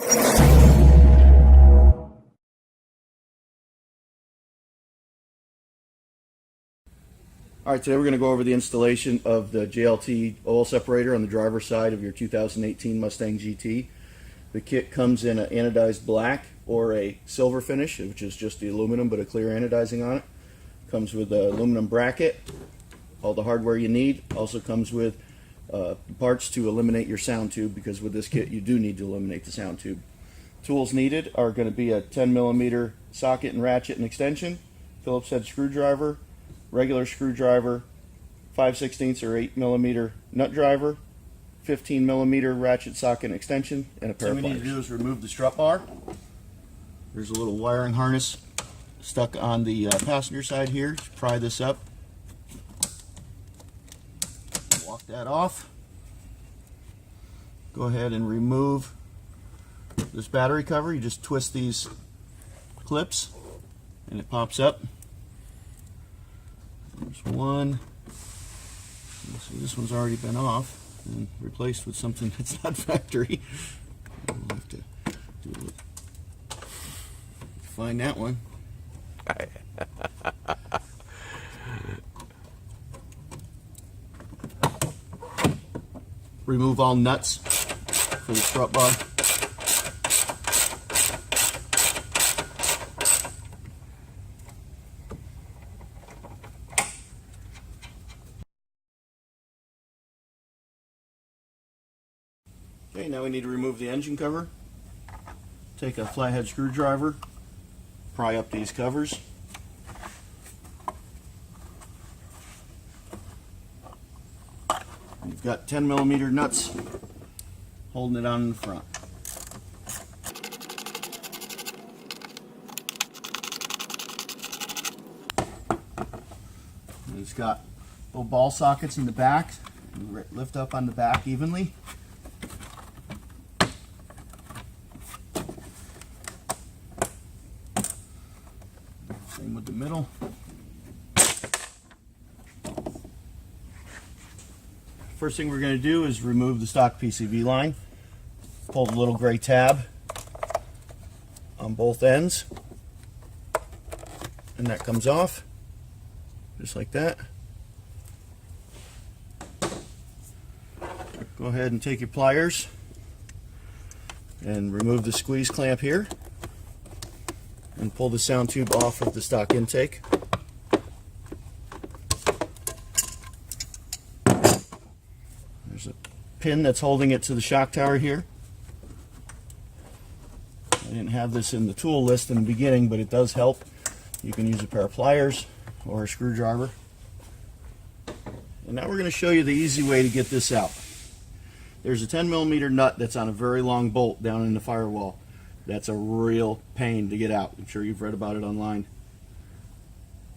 Alright, today we're going to go over the installation of the JLT Oil Separator on the driver's side of your 2018 Mustang GT. The kit comes in an anodized black or a silver finish, which is just the aluminum but a clear anodizing on it. Comes with an aluminum bracket, all the hardware you need. Also comes with parts to eliminate your sound tube, because with this kit you do need to eliminate the sound tube. Tools needed are going to be a 10mm socket and ratchet and extension, Phillips head screwdriver, regular screwdriver, 5/16 or 8mm nut driver, 15mm ratchet socket and extension, and a pair of pliers. What we need to do is remove the strut bar. There's a little wiring harness stuck on the passenger side here. Just pry this up. Walk that off. Go ahead and remove this battery cover. You just twist these clips and it pops up. There's one. So this one's already been off and replaced with something that's not factory. We'll have to do a look. Find that one. Remove all nuts for the strut bar. Okay, now we need to remove the engine cover. Take a flathead screwdriver, pry up these covers. You've got 10mm nuts holding it on in the front. And it's got little ball sockets in the back. Lift up on the back evenly. Same with the middle. First thing we're going to do is remove the stock PCV line. Pull the little gray tab on both ends, and that comes off just like that. Go ahead and take your pliers and remove the squeeze clamp here and pull the sound tube off of the stock intake. There's a pin that's holding it to the shock tower here. I didn't have this in the tool list in the beginning, but it does help. You can use a pair of pliers or a screwdriver. And now we're going to show you the easy way to get this out. There's a 10mm nut that's on a very long bolt down in the firewall. That's a real pain to get out. I'm sure you've read about it online.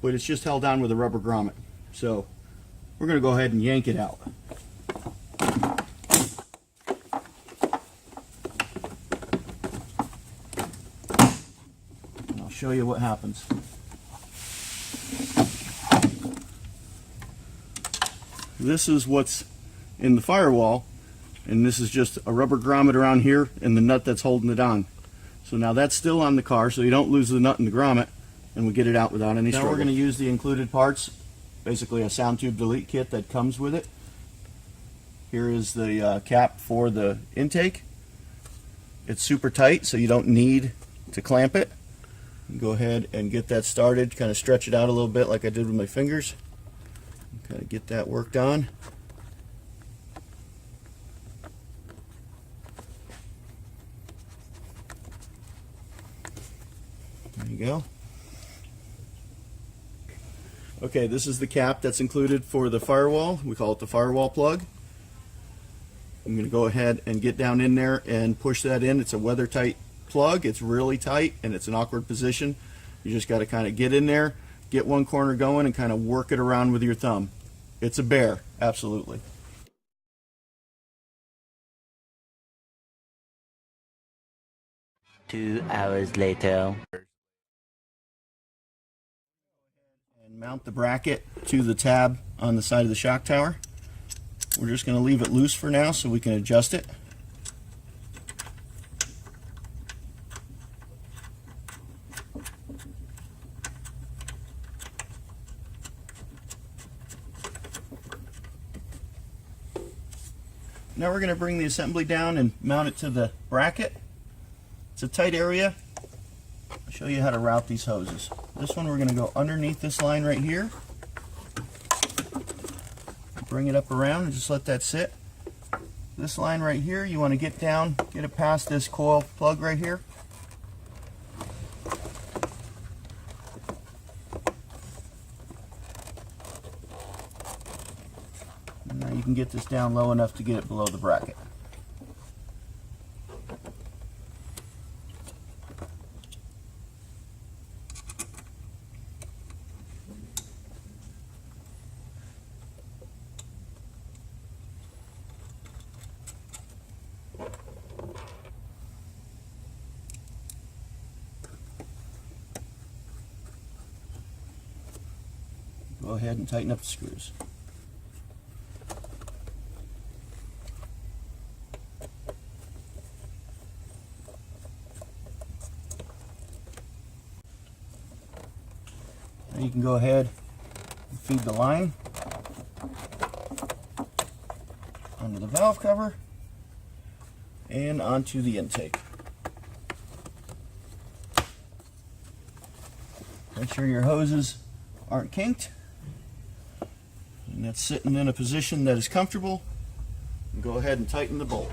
But it's just held down with a rubber grommet. So we're going to go ahead and yank it out. And I'll show you what happens. This is what's in the firewall, and this is just a rubber grommet around here and the nut that's holding it on. So now that's still on the car, so you don't lose the nut and the grommet, and we get it out without any struggle. Now we're going to use the included parts, basically a sound tube delete kit that comes with it. Here is the cap for the intake. It's super tight, so you don't need to clamp it. Go ahead and get that started, kind of stretch it out a little bit like I did with my fingers. Kind of get that worked on. There you go. Okay, this is the cap that's included for the firewall. We call it the firewall plug. I'm going to go ahead and get down in there and push that in. It's a weather tight plug. It's really tight and it's an awkward position. You just got to kind of get in there, get one corner going, and kind of work it around with your thumb. It's a bear, absolutely. Two hours later. And mount the bracket to the tab on the side of the shock tower. We're just going to leave it loose for now so we can adjust it. Now we're going to bring the assembly down and mount it to the bracket. It's a tight area. I'll show you how to route these hoses. This one we're going to go underneath this line right here. Bring it up around and just let that sit. This line right here, you want to get down, get it past this coil plug right here. And now you can get this down low enough to get it below the bracket. Go ahead and tighten up the screws. Now you can go ahead and feed the line under the valve cover and onto the intake. Make sure your hoses aren't kinked. And that's sitting in a position that is comfortable. And go ahead and tighten the bolt.